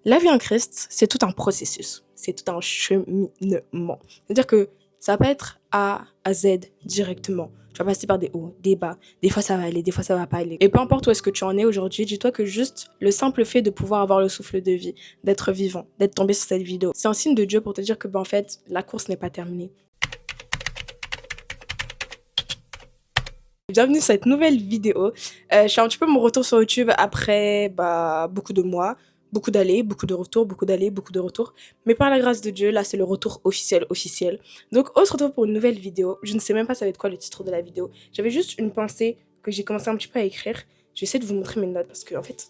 La vie en Christ, c'est tout un processus, c'est tout un cheminement. C'est-à-dire que ça va pas être A à Z directement. Tu vas passer par des hauts, des bas. Des fois ça va aller, des fois ça va pas aller. Et peu importe où est-ce que tu en es aujourd'hui, dis-toi que juste le simple fait de pouvoir avoir le souffle de vie, d'être vivant, d'être tombé sur cette vidéo, c'est un signe de Dieu pour te dire que en fait, la course n'est pas terminée. Bienvenue sur cette nouvelle vidéo. Je suis un petit peu mon retour sur YouTube après beaucoup de mois, beaucoup d'allées, beaucoup de retours, beaucoup d'allées, beaucoup de retours. Mais par la grâce de Dieu, là c'est le retour officiel. Donc on se retrouve pour une nouvelle vidéo. Je ne sais même pas ça va être quoi le titre de la vidéo. J'avais juste une pensée que j'ai commencé un petit peu à écrire. Je vais essayer de vous montrer mes notes parce que en fait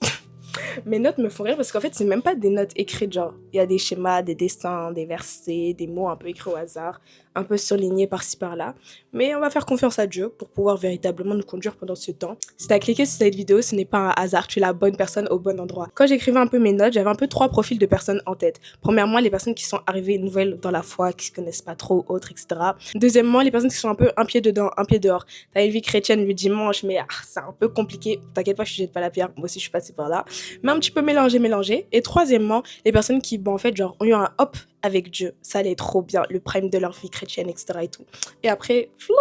mes notes me font rire parce qu'en fait, c'est même pas des notes écrites, genre, il y a des schémas, des dessins, des versets, des mots un peu écrits au hasard, un peu surlignés par-ci par-là. Mais on va faire confiance à Dieu pour pouvoir véritablement nous conduire pendant ce temps. Si t'as cliqué sur cette vidéo, ce n'est pas un hasard, tu es la bonne personne au bon endroit. Quand j'écrivais un peu mes notes, j'avais un peu trois profils de personnes en tête. Premièrement, les personnes qui sont arrivées nouvelles dans la foi, qui se connaissent pas trop, autres, etc. Deuxièmement, les personnes qui sont un peu un pied dedans, un pied dehors. T'as une vie chrétienne le dimanche, mais c'est un peu compliqué. T'inquiète pas, je jette pas la pierre, moi aussi je suis passée par là, mais un petit peu mélangé. Et troisièmement, les personnes qui, en fait, genre, ont eu un hop avec Dieu. Ça allait trop bien, le prime de leur vie chrétienne, etc. et tout. Et après, floup,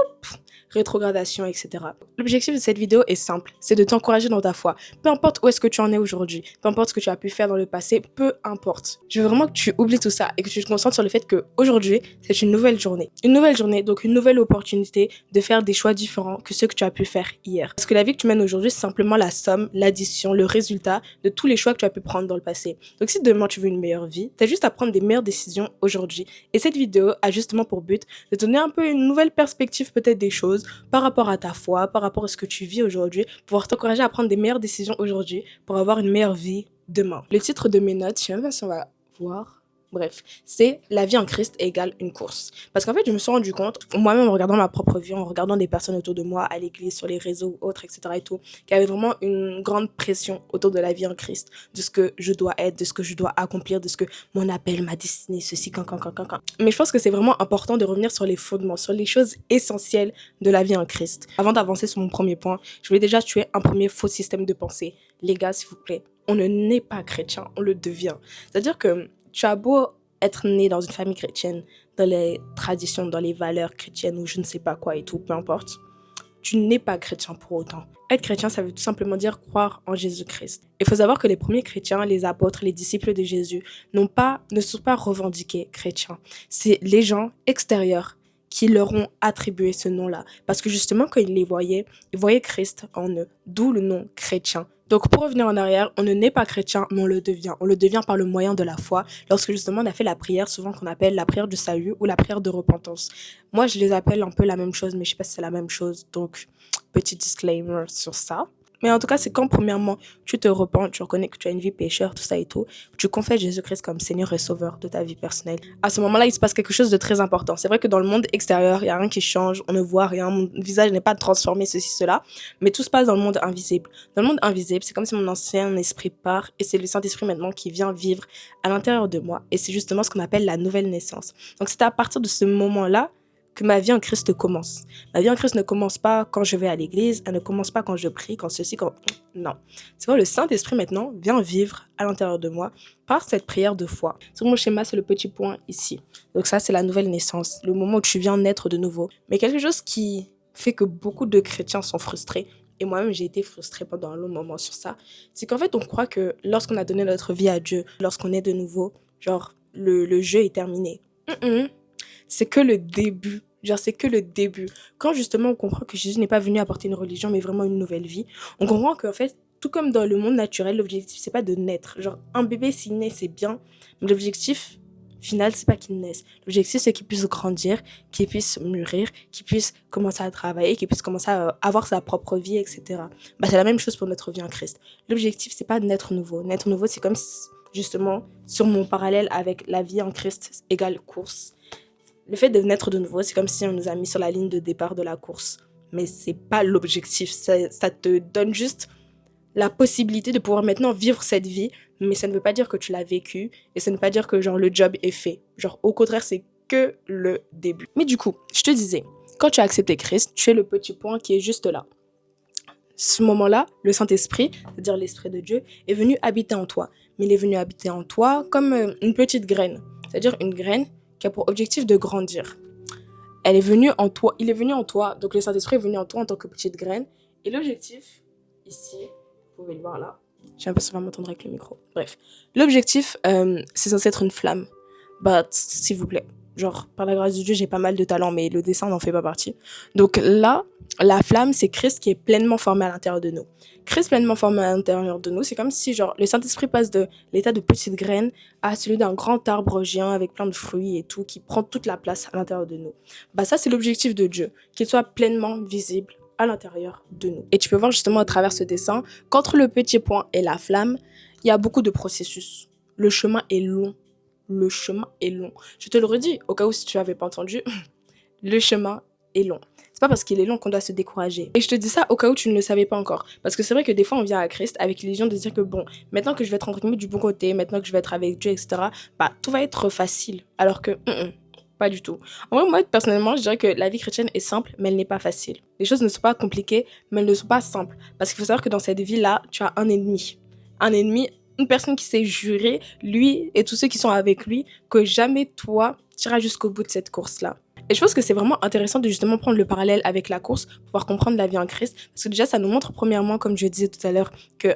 rétrogradation, etc. L'objectif de cette vidéo est simple, c'est de t'encourager dans ta foi. Peu importe où est-ce que tu en es aujourd'hui, peu importe ce que tu as pu faire dans le passé, peu importe. Je veux vraiment que tu oublies tout ça et que tu te concentres sur le fait qu'aujourd'hui, c'est une nouvelle journée. Une nouvelle journée, donc une nouvelle opportunité de faire des choix différents que ceux que tu as pu faire hier. Parce que la vie que tu mènes aujourd'hui, c'est simplement la somme, l'addition, le résultat de tous les choix que tu as pu prendre dans le passé. Donc si demain tu veux une meilleure vie, tu as juste à prendre des meilleures décisions aujourd'hui. Et cette vidéo a justement pour but de donner un peu une nouvelle perspective peut-être des choses par rapport à ta foi, par rapport à ce que tu vis aujourd'hui, pouvoir t'encourager à prendre des meilleures décisions aujourd'hui pour avoir une meilleure vie demain. Le titre de mes notes, je sais même pas si on va voir. Bref, c'est la vie en Christ égale une course. Parce qu'en fait, je me suis rendu compte, moi-même en regardant ma propre vie, en regardant des personnes autour de moi, à l'église, sur les réseaux ou autres, etc. et tout, qu'il y avait vraiment une grande pression autour de la vie en Christ, de ce que je dois être, de ce que je dois accomplir, de ce que mon appel, ma destinée, ceci, quand. Mais je pense que c'est vraiment important de revenir sur les fondements, sur les choses essentielles de la vie en Christ. Avant d'avancer sur mon premier point, je voulais déjà tuer un premier faux système de pensée. Les gars, s'il vous plaît, on ne naît pas chrétien, on le devient. C'est-à-dire que tu as beau être né dans une famille chrétienne, dans les traditions, dans les valeurs chrétiennes ou je ne sais pas quoi et tout, peu importe, tu n'es pas chrétien pour autant. Être chrétien, ça veut tout simplement dire croire en Jésus-Christ. Il faut savoir que les premiers chrétiens, les apôtres, les disciples de Jésus, ne sont pas revendiqués chrétiens. C'est les gens extérieurs qui leur ont attribué ce nom-là. Parce que justement, quand ils voyaient Christ en eux, d'où le nom chrétien. Donc pour revenir en arrière, on ne naît pas chrétien, mais on le devient. On le devient par le moyen de la foi, lorsque justement on a fait la prière, souvent qu'on appelle la prière du salut ou la prière de repentance. Moi, je les appelle un peu la même chose, mais je sais pas si c'est la même chose. Donc, petit disclaimer sur ça. Mais en tout cas, c'est quand, premièrement, tu te repens, tu reconnais que tu as une vie pécheur, tout ça et tout, tu confesses Jésus-Christ comme Seigneur et Sauveur de ta vie personnelle. À ce moment-là, il se passe quelque chose de très important. C'est vrai que dans le monde extérieur, il n'y a rien qui change, on ne voit rien, mon visage n'est pas transformé, ceci, cela, mais tout se passe dans le monde invisible. Dans le monde invisible, c'est comme si mon ancien esprit part et c'est le Saint-Esprit maintenant qui vient vivre à l'intérieur de moi. Et c'est justement ce qu'on appelle la nouvelle naissance. Donc, c'est à partir de ce moment-là que ma vie en Christ commence. Ma vie en Christ ne commence pas quand je vais à l'église, elle ne commence pas quand je prie, quand ceci, quand... Non. C'est vrai, le Saint-Esprit maintenant vient vivre à l'intérieur de moi par cette prière de foi. Sur mon schéma, c'est le petit point ici. Donc ça, c'est la nouvelle naissance, le moment où tu viens naître de nouveau. Mais quelque chose qui fait que beaucoup de chrétiens sont frustrés, et moi-même j'ai été frustrée pendant un long moment sur ça, c'est qu'en fait on croit que lorsqu'on a donné notre vie à Dieu, lorsqu'on est de nouveau, genre le jeu est terminé. C'est que le début. Genre, c'est que le début. Quand justement on comprend que Jésus n'est pas venu apporter une religion, mais vraiment une nouvelle vie, on comprend qu'en fait, tout comme dans le monde naturel, l'objectif, c'est pas de naître. Genre, un bébé, s'il naît, c'est bien, mais l'objectif final, c'est pas qu'il naisse. L'objectif, c'est qu'il puisse grandir, qu'il puisse mûrir, qu'il puisse commencer à travailler, qu'il puisse commencer à avoir sa propre vie, etc. C'est la même chose pour notre vie en Christ. L'objectif, c'est pas de naître nouveau. Naître nouveau, c'est comme justement, sur mon parallèle avec la vie en Christ égale course. Le fait de naître de nouveau, c'est comme si on nous a mis sur la ligne de départ de la course. Mais c'est pas l'objectif. Ça te donne juste la possibilité de pouvoir maintenant vivre cette vie, mais ça ne veut pas dire que tu l'as vécue et ça ne veut pas dire que genre le job est fait. Genre au contraire, c'est que le début. Mais du coup, je te disais, quand tu as accepté Christ, tu es le petit point qui est juste là. Ce moment-là, le Saint-Esprit, c'est-à-dire l'Esprit de Dieu, est venu habiter en toi. mais il est venu habiter en toi comme une petite graine. C'est-à-dire une graine qui a pour objectif de grandir. Elle est venue en toi, il est venu en toi, donc le Saint-Esprit est venu en toi en tant que petite graine. Et l'objectif, ici, vous pouvez le voir là, j'ai l'impression qu'on va m'entendre avec le micro. Bref, l'objectif, c'est censé être une flamme. Bah, s'il vous plaît. Genre, par la grâce de Dieu, j'ai pas mal de talent, mais le dessin n'en fait pas partie. Donc là, la flamme, c'est Christ qui est pleinement formé à l'intérieur de nous. Christ pleinement formé à l'intérieur de nous, c'est comme si, genre, le Saint-Esprit passe de l'état de petite graine à celui d'un grand arbre géant avec plein de fruits et tout, qui prend toute la place à l'intérieur de nous. Bah ça, c'est l'objectif de Dieu, qu'il soit pleinement visible à l'intérieur de nous. Et tu peux voir justement à travers ce dessin qu'entre le petit point et la flamme, il y a beaucoup de processus. Le chemin est long. Le chemin est long. Je te le redis, au cas où si tu n'avais pas entendu, le chemin est long. C'est pas parce qu'il est long qu'on doit se décourager. Et je te dis ça au cas où tu ne le savais pas encore. Parce que c'est vrai que des fois, on vient à Christ avec l'illusion de dire que bon, maintenant que je vais être entre guillemets du bon côté, maintenant que je vais être avec Dieu, etc., bah, tout va être facile. Alors que, pas du tout. En vrai, moi, personnellement, je dirais que la vie chrétienne est simple, mais elle n'est pas facile. Les choses ne sont pas compliquées, mais elles ne sont pas simples. Parce qu'il faut savoir que dans cette vie-là, tu as un ennemi. Un ennemi, une personne qui s'est juré, lui et tous ceux qui sont avec lui, que jamais toi, tu iras jusqu'au bout de cette course-là. Et je pense que c'est vraiment intéressant de justement prendre le parallèle avec la course pour pouvoir comprendre la vie en Christ. Parce que déjà, ça nous montre premièrement, comme je disais tout à l'heure, que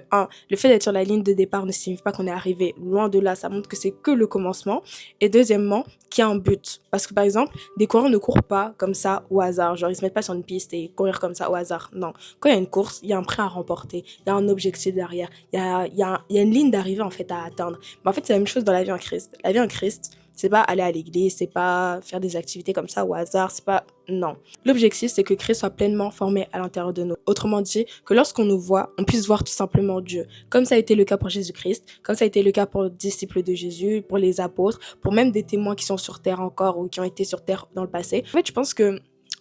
le fait d'être sur la ligne de départ ne signifie pas qu'on est arrivé loin de là. Ça montre que c'est que le commencement. Et deuxièmement, qu'il y a un but. Parce que par exemple, des coureurs ne courent pas comme ça au hasard. Genre, ils se mettent pas sur une piste et courir comme ça au hasard. Non. Quand il y a une course, il y a un prix à remporter. Il y a un objectif derrière. Il y a une ligne d'arrivée en fait à atteindre. Mais en fait, c'est la même chose dans la vie en Christ. La vie en Christ, c'est pas aller à l'église, c'est pas faire des activités comme ça au hasard, c'est pas... Non. L'objectif, c'est que Christ soit pleinement formé à l'intérieur de nous. Autrement dit, que lorsqu'on nous voit, on puisse voir tout simplement Dieu. Comme ça a été le cas pour Jésus-Christ, comme ça a été le cas pour les disciples de Jésus, pour les apôtres, pour même des témoins qui sont sur terre encore ou qui ont été sur terre dans le passé. En fait, je pense que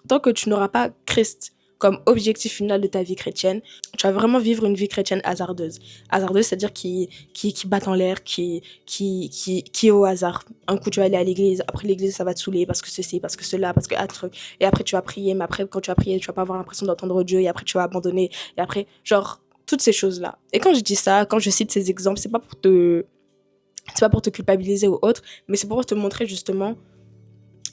tant que tu n'auras pas Christ comme objectif final de ta vie chrétienne, tu vas vraiment vivre une vie chrétienne hasardeuse. Hasardeuse, c'est-à-dire qui bat en l'air, qui est au hasard. Un coup, tu vas aller à l'église, après l'église, ça va te saouler parce que ceci, parce que cela, parce que un truc. Et après, tu vas prier, mais après, quand tu vas prier, tu vas pas avoir l'impression d'entendre Dieu, et après, tu vas abandonner. Et après, genre, toutes ces choses-là. Et quand je dis ça, quand je cite ces exemples, c'est pas pour te culpabiliser ou autre, mais c'est pour te montrer justement,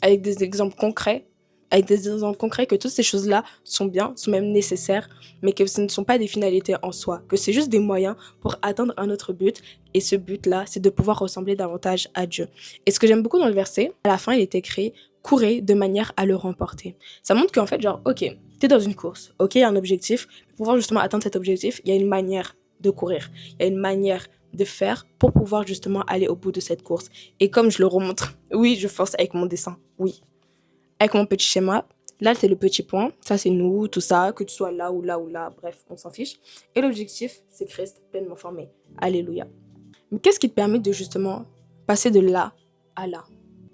avec des exemples concrets, que toutes ces choses-là sont bien, sont même nécessaires, mais que ce ne sont pas des finalités en soi, que c'est juste des moyens pour atteindre un autre but, et ce but-là, c'est de pouvoir ressembler davantage à Dieu. Et ce que j'aime beaucoup dans le verset, à la fin, il est écrit « courez de manière à le remporter ». Ça montre qu'en fait, genre, ok, t'es dans une course, ok, il y a un objectif, pour pouvoir justement atteindre cet objectif, il y a une manière de courir, il y a une manière de faire pour pouvoir justement aller au bout de cette course. Et comme je le remontre, oui, je force avec mon dessin, oui, avec mon petit schéma. Là, c'est le petit point. Ça, c'est nous, tout ça. Que tu sois là ou là ou là. Bref, on s'en fiche. Et l'objectif, c'est Christ pleinement formé. Alléluia. Mais qu'est-ce qui te permet de justement passer de là à là?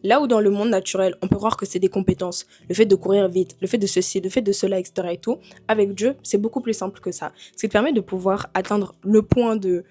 Là où dans le monde naturel, on peut croire que c'est des compétences. Le fait de courir vite, le fait de ceci, le fait de cela, etc. et tout. Avec Dieu, c'est beaucoup plus simple que ça. Ce qui te permet de pouvoir atteindre le point de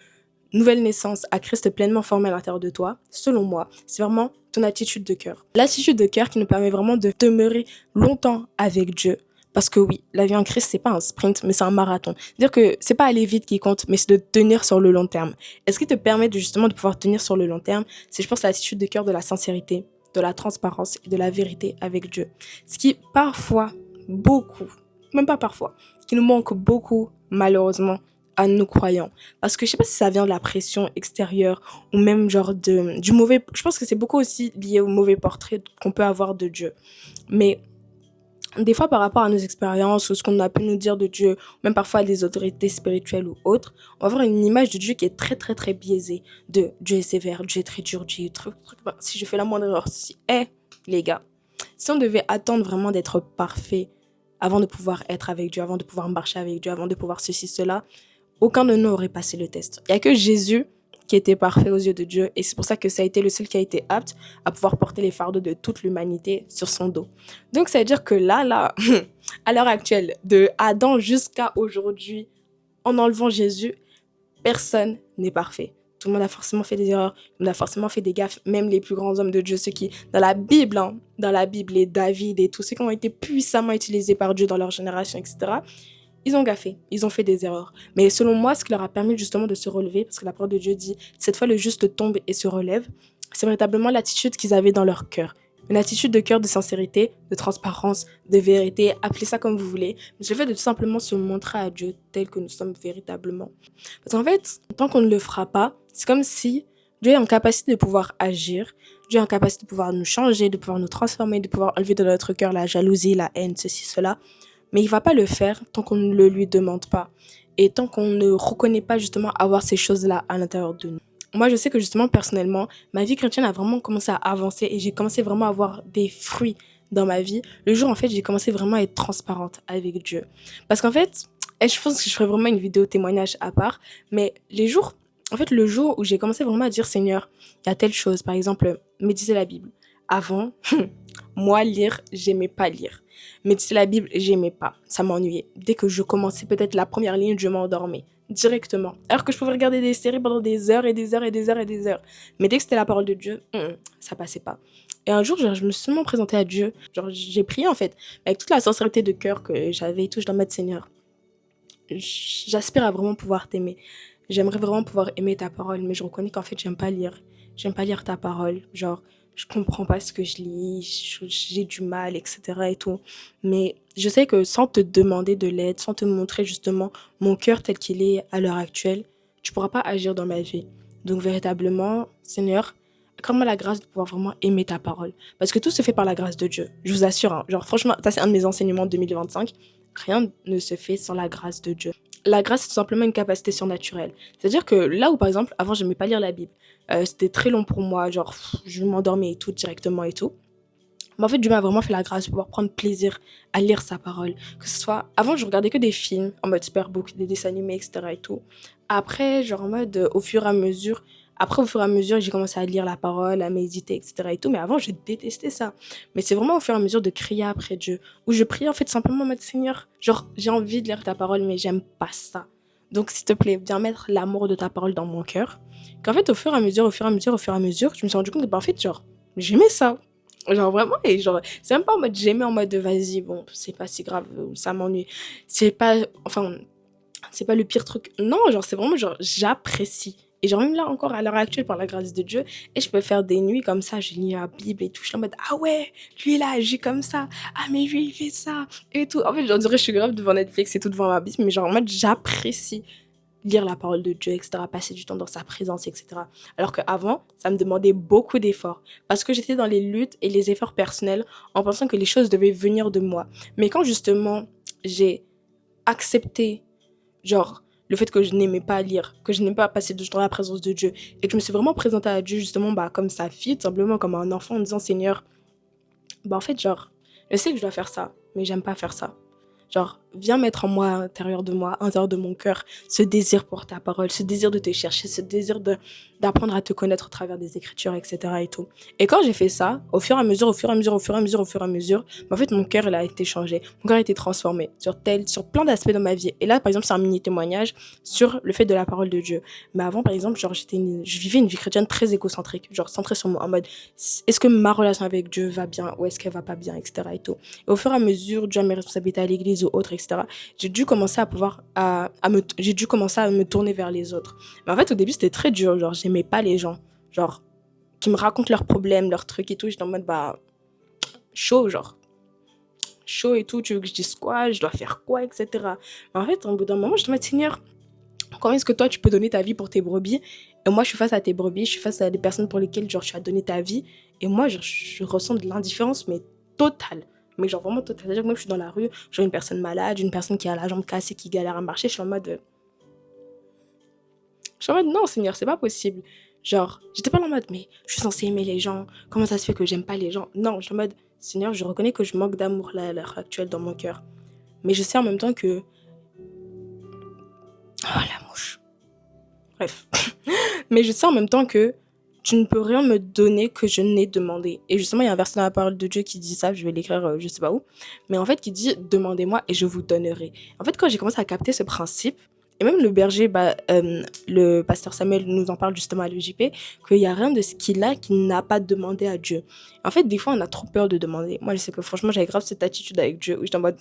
nouvelle naissance à Christ pleinement formé à l'intérieur de toi, selon moi, c'est vraiment ton attitude de cœur. L'attitude de cœur qui nous permet vraiment de demeurer longtemps avec Dieu. Parce que oui, la vie en Christ, c'est pas un sprint, mais c'est un marathon. C'est-à-dire que c'est pas aller vite qui compte, mais c'est de tenir sur le long terme. Et ce qui te permet justement de pouvoir tenir sur le long terme, c'est, je pense, l'attitude de cœur de la sincérité, de la transparence et de la vérité avec Dieu. Ce qui, parfois, beaucoup, même pas parfois, ce qui nous manque beaucoup, malheureusement, à nous croyants. Parce que je sais pas si ça vient de la pression extérieure ou même genre du mauvais... Je pense que c'est beaucoup aussi lié au mauvais portrait qu'on peut avoir de Dieu. Mais des fois, par rapport à nos expériences ou ce qu'on a pu nous dire de Dieu, même parfois à des autorités spirituelles ou autres, on va avoir une image de Dieu qui est très très très biaisée. De Dieu est sévère, Dieu est très dur, Dieu est truc. Si je fais la moindre erreur, les gars, si on devait attendre vraiment d'être parfait avant de pouvoir être avec Dieu, avant de pouvoir marcher avec Dieu, avant de pouvoir ceci, cela, aucun de nous aurait passé le test. Il n'y a que Jésus qui était parfait aux yeux de Dieu. Et c'est pour ça que ça a été le seul qui a été apte à pouvoir porter les fardeaux de toute l'humanité sur son dos. Donc ça veut dire que là, à l'heure actuelle, de Adam jusqu'à aujourd'hui, en enlevant Jésus, personne n'est parfait. Tout le monde a forcément fait des erreurs, tout le monde a forcément fait des gaffes, même les plus grands hommes de Dieu, ceux qui, dans la Bible, les David et tous ceux qui ont été puissamment utilisés par Dieu dans leur génération, etc., ils ont gaffé, ils ont fait des erreurs. Mais selon moi, ce qui leur a permis justement de se relever, parce que la parole de Dieu dit, cette fois le juste tombe et se relève, c'est véritablement l'attitude qu'ils avaient dans leur cœur. Une attitude de cœur de sincérité, de transparence, de vérité, appelez ça comme vous voulez. Mais le fait de tout simplement se montrer à Dieu tel que nous sommes véritablement. Parce qu'en fait, tant qu'on ne le fera pas, c'est comme si Dieu est en capacité de pouvoir agir, Dieu est en capacité de pouvoir nous changer, de pouvoir nous transformer, de pouvoir enlever de notre cœur la jalousie, la haine, ceci, cela. Mais il va pas le faire tant qu'on ne le lui demande pas. Et tant qu'on ne reconnaît pas justement avoir ces choses-là à l'intérieur de nous. Moi, je sais que justement, personnellement, ma vie chrétienne a vraiment commencé à avancer et j'ai commencé vraiment à avoir des fruits dans ma vie. Le jour, en fait, j'ai commencé vraiment à être transparente avec Dieu. Parce qu'en fait, et je pense que je ferai vraiment une vidéo témoignage à part, mais les jours, en fait, le jour où j'ai commencé vraiment à dire, Seigneur, il y a telle chose, par exemple, méditer la Bible. Avant, moi, lire, j'aimais pas lire. Méditer la Bible, j'aimais pas. Ça m'ennuyait. Dès que je commençais peut-être la première ligne, je m'endormais directement. Alors que je pouvais regarder des séries pendant des heures et des heures et des heures et des heures. Mais dès que c'était la parole de Dieu, ça passait pas. Et un jour, genre, je me suis seulement présentée à Dieu. Genre, j'ai prié en fait, avec toute la sincérité de cœur que j'avais et tout. Je dois mettre Seigneur. J'aspire à vraiment pouvoir t'aimer. J'aimerais vraiment pouvoir aimer ta parole, mais je reconnais qu'en fait, j'aime pas lire. J'aime pas lire ta parole. Genre, je comprends pas ce que je lis, j'ai du mal, etc. et tout. Mais je sais que sans te demander de l'aide, sans te montrer justement mon cœur tel qu'il est à l'heure actuelle, tu pourras pas agir dans ma vie. Donc, véritablement, Seigneur, accorde-moi la grâce de pouvoir vraiment aimer ta parole. Parce que tout se fait par la grâce de Dieu. Je vous assure, hein. Genre, franchement, ça, c'est un de mes enseignements de 2025. Rien ne se fait sans la grâce de Dieu. La grâce, c'est tout simplement une capacité surnaturelle. C'est-à-dire que là où, par exemple, avant, je n'aimais pas lire la Bible, c'était très long pour moi, genre, je m'endormais et tout, directement et tout. Mais en fait, Dieu m'a vraiment fait la grâce de pouvoir prendre plaisir à lire sa parole. Que ce soit, avant, je regardais que des films, en mode Superbook, des dessins animés, etc. et tout. Après, genre, en mode, au fur et à mesure, j'ai commencé à lire la parole, à méditer, etc. et tout. Mais avant, je détestais ça. Mais c'est vraiment au fur et à mesure de crier après Dieu. Où je priais, en fait, simplement en mode Seigneur, genre, j'ai envie de lire ta parole, mais j'aime pas ça. Donc, s'il te plaît, viens mettre l'amour de ta parole dans mon cœur. Qu'en fait, au fur et à mesure, je me suis rendu compte que, bah, en fait, genre, j'aimais ça. Genre vraiment, et genre, c'est même pas en mode j'aimais en mode de vas-y, bon, c'est pas si grave, ça m'ennuie. C'est pas, enfin, c'est pas le pire truc. Non, genre, c'est vraiment genre, j'apprécie. Et genre, même là encore, à l'heure actuelle, par la grâce de Dieu, et je peux faire des nuits comme ça, je lis la Bible et tout, je suis en mode, ah ouais, lui il a agi comme ça, ah mais lui il fait ça, et tout. En fait, j'en dirais, je suis grave devant Netflix et tout devant ma Bible, mais genre, en mode, j'apprécie lire la parole de Dieu, etc., passer du temps dans sa présence, etc. Alors qu'avant, ça me demandait beaucoup d'efforts. Parce que j'étais dans les luttes et les efforts personnels en pensant que les choses devaient venir de moi. Mais quand justement, j'ai accepté, genre, le fait que je n'aimais pas lire, que je n'aimais pas passer du temps dans la présence de Dieu, et que je me suis vraiment présentée à Dieu, justement, bah, comme sa fille, tout simplement comme un enfant, en disant, Seigneur, bah, en fait, genre, je sais que je dois faire ça, mais j'aime pas faire ça. Genre, viens mettre en moi, à l'intérieur de moi, à l'intérieur de mon cœur, ce désir pour ta parole, ce désir de te chercher, ce désir d'apprendre à te connaître au travers des Écritures, etc. et tout. Et quand j'ai fait ça, au fur et à mesure, en fait, mon cœur, il a été changé. Mon cœur a été transformé sur plein d'aspects de ma vie. Et là, par exemple, c'est un mini témoignage sur le fait de la parole de Dieu. Mais avant, par exemple, genre, je vivais une vie chrétienne très égocentrique, genre, centrée sur moi, en mode, est-ce que ma relation avec Dieu va bien ou est-ce qu'elle va pas bien, etc. et tout. Et au fur et à mesure, dû à mes responsabilités à l'église ou autres, etc., j'ai dû commencer à me tourner vers les autres. Mais en fait, au début, c'était très dur. Genre, j'aimais pas les gens. Genre, qui me racontent leurs problèmes, leurs trucs et tout. J'étais en mode, bah, chaud, genre. Chaud et tout. Tu veux que je dise quoi? Je dois faire quoi, etc. Mais en fait, au bout d'un moment, je te dis, Seigneur, comment est-ce que toi, tu peux donner ta vie pour tes brebis? Et moi, je suis face à tes brebis. Je suis face à des personnes pour lesquelles, genre, tu as donné ta vie. Et moi, genre, je ressens de l'indifférence, mais totale. Mais genre vraiment totale. C'est-à-dire que moi, je suis dans la rue, je vois une personne malade, une personne qui a la jambe cassée, qui galère à marcher. Je suis en mode, non, Seigneur, c'est pas possible. Genre, j'étais pas en mode, mais je suis censée aimer les gens. Comment ça se fait que j'aime pas les gens? Non, je suis en mode, Seigneur, je reconnais que je manque d'amour là, à l'heure actuelle dans mon cœur. Mais je sais en même temps que. Oh, la mouche. Bref. Mais je sais en même temps que tu ne peux rien me donner que je n'ai demandé. Et justement, il y a un verset dans la parole de Dieu qui dit ça, je vais l'écrire je sais pas où, mais en fait qui dit demandez-moi et je vous donnerai. En fait, quand j'ai commencé à capter ce principe, et même le berger, le pasteur Samuel nous en parle justement à l'UJP, qu'il n'y a rien de ce qu'il a qui n'a pas demandé à Dieu. En fait, des fois, on a trop peur de demander. Moi, je sais que franchement, j'avais grave cette attitude avec Dieu où j'étais en mode,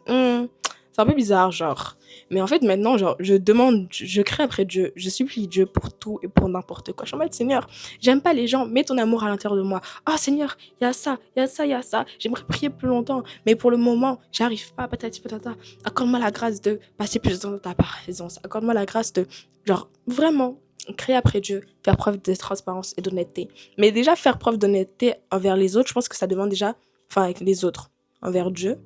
C'est un peu bizarre, genre. Mais en fait, maintenant, genre, je demande, je crie après Dieu, je supplie Dieu pour tout et pour n'importe quoi. Je suis en mode, Seigneur, j'aime pas les gens, mets ton amour à l'intérieur de moi. Oh Seigneur, il y a ça, il y a ça, il y a ça. J'aimerais prier plus longtemps, mais pour le moment, j'arrive pas, patati patata. Accorde-moi la grâce de passer plus de temps dans ta présence. Accorde-moi la grâce de, genre, vraiment, crier après Dieu, faire preuve de transparence et d'honnêteté. Mais déjà, faire preuve d'honnêteté envers les autres, je pense que ça demande déjà, enfin, avec les autres, envers Dieu,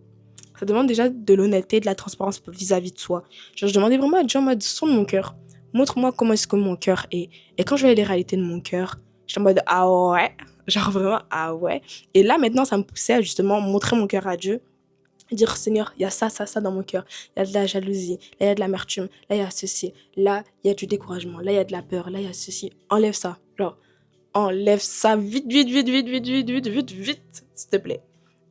ça demande déjà de l'honnêteté, de la transparence vis-à-vis de soi. Genre, je demandais vraiment à Dieu en mode, sonde mon cœur. Montre-moi comment est-ce que mon cœur est. Et quand je voyais les réalités de mon cœur, j'étais en mode, ah ouais. Genre vraiment, ah ouais. Et là, maintenant, ça me poussait à justement montrer mon cœur à Dieu. Dire, Seigneur, il y a ça, ça, ça dans mon cœur. Il y a de la jalousie. Là, il y a de l'amertume. Là, il y a ceci. Là, il y a du découragement. Là, il y a de la peur. Là, il y a ceci. Enlève ça. Genre, enlève ça vite, vite, vite, vite, vite, vite, vite, vite, vite, s'il te plaît.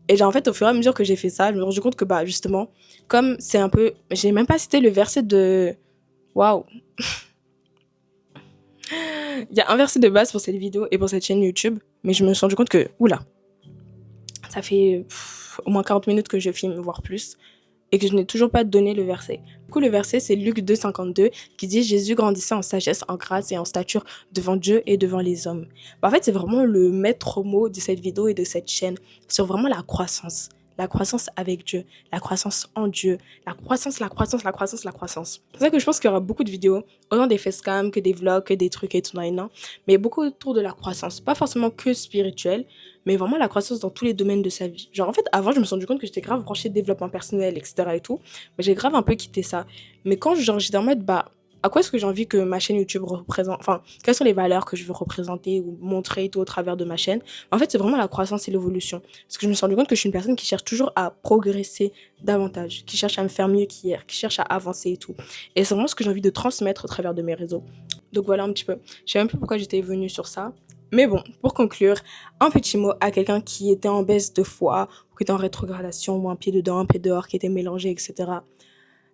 Et genre, en fait, au fur et à mesure que j'ai fait ça, je me suis rendu compte que, bah, justement, comme c'est un peu. J'ai même pas cité le verset de. Waouh! Il y a un verset de base pour cette vidéo et pour cette chaîne YouTube, mais je me suis rendu compte que. Oula! Ça fait au moins 40 minutes que je filme, voire plus, et que je n'ai toujours pas donné le verset. Du coup, le verset, c'est Luc 2,52, qui dit « Jésus grandissait en sagesse, en grâce et en stature devant Dieu et devant les hommes. » En fait, c'est vraiment le maître mot de cette vidéo et de cette chaîne sur vraiment la croissance. La croissance avec Dieu, la croissance en Dieu, la croissance, la croissance, la croissance, la croissance. C'est pour ça que je pense qu'il y aura beaucoup de vidéos, autant des facecam que des vlogs, que des trucs et tout, mais beaucoup autour de la croissance. Pas forcément que spirituelle, mais vraiment la croissance dans tous les domaines de sa vie. Genre, en fait, avant, je me suis rendu compte que j'étais grave branchée de développement personnel, etc. et tout, mais j'ai grave un peu quitté ça. Mais quand genre, j'étais en mode, bah, à quoi est-ce que j'ai envie que ma chaîne YouTube représente, enfin, quelles sont les valeurs que je veux représenter ou montrer et tout au travers de ma chaîne. En fait, c'est vraiment la croissance et l'évolution. Parce que je me suis rendu compte que je suis une personne qui cherche toujours à progresser davantage, qui cherche à me faire mieux qu'hier, qui cherche à avancer et tout. Et c'est vraiment ce que j'ai envie de transmettre au travers de mes réseaux. Donc voilà un petit peu. Je sais même plus pourquoi j'étais venue sur ça. Mais bon, pour conclure, un petit mot à quelqu'un qui était en baisse de foi, ou qui était en rétrogradation, ou un pied dedans, un pied dehors, qui était mélangé, etc.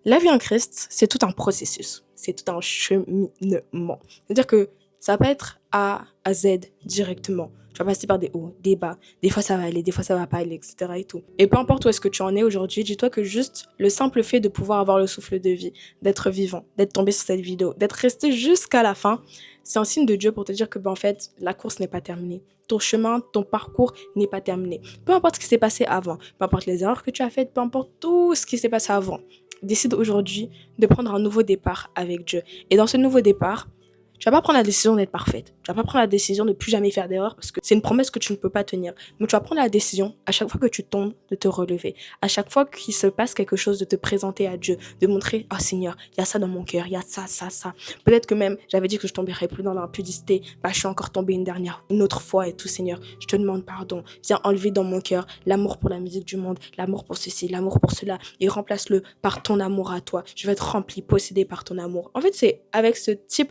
La vie en Christ, c'est tout un processus, c'est tout un cheminement. C'est-à-dire que ça va pas être A à Z directement. Tu vas passer par des hauts, des bas. Des fois ça va aller, des fois ça va pas aller, etc. et tout. Et peu importe où est-ce que tu en es aujourd'hui, dis-toi que juste le simple fait de pouvoir avoir le souffle de vie, d'être vivant, d'être tombé sur cette vidéo, d'être resté jusqu'à la fin, c'est un signe de Dieu pour te dire que, en fait, la course n'est pas terminée. Ton chemin, ton parcours n'est pas terminé. Peu importe ce qui s'est passé avant, peu importe les erreurs que tu as faites, peu importe tout ce qui s'est passé avant, décide aujourd'hui de prendre un nouveau départ avec Dieu. Et dans ce nouveau départ, tu vas pas prendre la décision d'être parfaite. Tu vas pas prendre la décision de ne plus jamais faire d'erreur parce que c'est une promesse que tu ne peux pas tenir. Mais tu vas prendre la décision, à chaque fois que tu tombes, de te relever. À chaque fois qu'il se passe quelque chose, de te présenter à Dieu. De montrer, oh Seigneur, il y a ça dans mon cœur, il y a ça, ça, ça. Peut-être que même, j'avais dit que je tomberais plus dans l'impudicité. Bah, je suis encore tombée une autre fois et tout, Seigneur. Je te demande pardon. Viens enlever dans mon cœur l'amour pour la musique du monde, l'amour pour ceci, l'amour pour cela. Et remplace-le par ton amour à toi. Je vais être remplie, possédée par ton amour. En fait, c'est avec ce type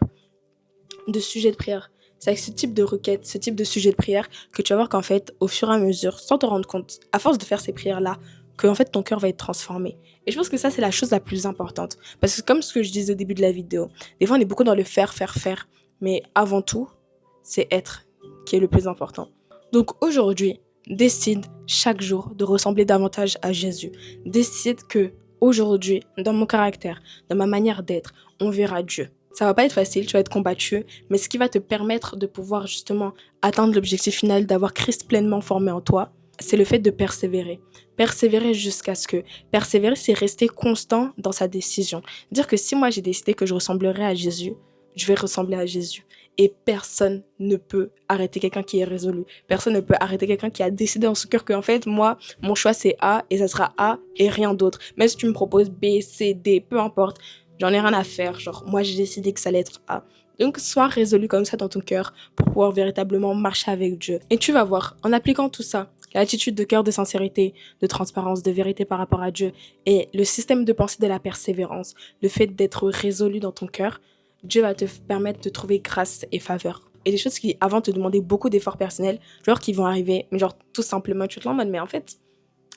de sujet de prière. C'est avec ce type de requête, ce type de sujet de prière que tu vas voir qu'en fait, au fur et à mesure, sans te rendre compte, à force de faire ces prières-là, que en fait ton cœur va être transformé. Et je pense que ça, c'est la chose la plus importante. Parce que comme ce que je disais au début de la vidéo, des fois on est beaucoup dans le faire, faire, faire. Mais avant tout, c'est être qui est le plus important. Donc aujourd'hui, décide chaque jour de ressembler davantage à Jésus. Décide que aujourd'hui, dans mon caractère, dans ma manière d'être, on verra Dieu. Ça va pas être facile, tu vas être combattu, mais ce qui va te permettre de pouvoir justement atteindre l'objectif final, d'avoir Christ pleinement formé en toi, c'est le fait de persévérer. Persévérer jusqu'à ce que... Persévérer, c'est rester constant dans sa décision. Dire que si moi j'ai décidé que je ressemblerais à Jésus, je vais ressembler à Jésus. Et personne ne peut arrêter quelqu'un qui est résolu. Personne ne peut arrêter quelqu'un qui a décidé dans son cœur que, en fait, moi, mon choix c'est A et ça sera A et rien d'autre. Même si tu me proposes B, C, D, peu importe. J'en ai rien à faire, genre moi j'ai décidé que ça allait être A. Donc sois résolu comme ça dans ton cœur pour pouvoir véritablement marcher avec Dieu. Et tu vas voir, en appliquant tout ça, l'attitude de cœur de sincérité, de transparence, de vérité par rapport à Dieu et le système de pensée de la persévérance, le fait d'être résolu dans ton cœur, Dieu va te permettre de trouver grâce et faveur. Et des choses qui avant te demandaient beaucoup d'efforts personnels, genre qui vont arriver, mais genre tout simplement tu te demandes mais en fait,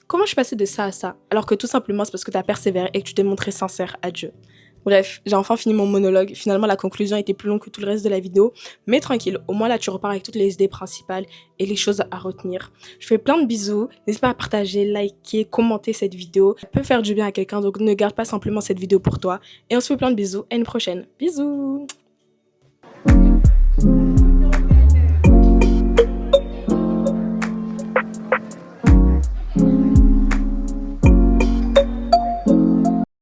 comment je suis passée de ça à ça alors que tout simplement c'est parce que tu as persévéré et que tu t'es montré sincère à Dieu. Bref, j'ai enfin fini mon monologue. Finalement, la conclusion était plus longue que tout le reste de la vidéo. Mais tranquille, au moins là, tu repars avec toutes les idées principales et les choses à retenir. Je fais plein de bisous. N'hésite pas à partager, liker, commenter cette vidéo. Ça peut faire du bien à quelqu'un, donc ne garde pas simplement cette vidéo pour toi. Et on se fait plein de bisous. À une prochaine. Bisous!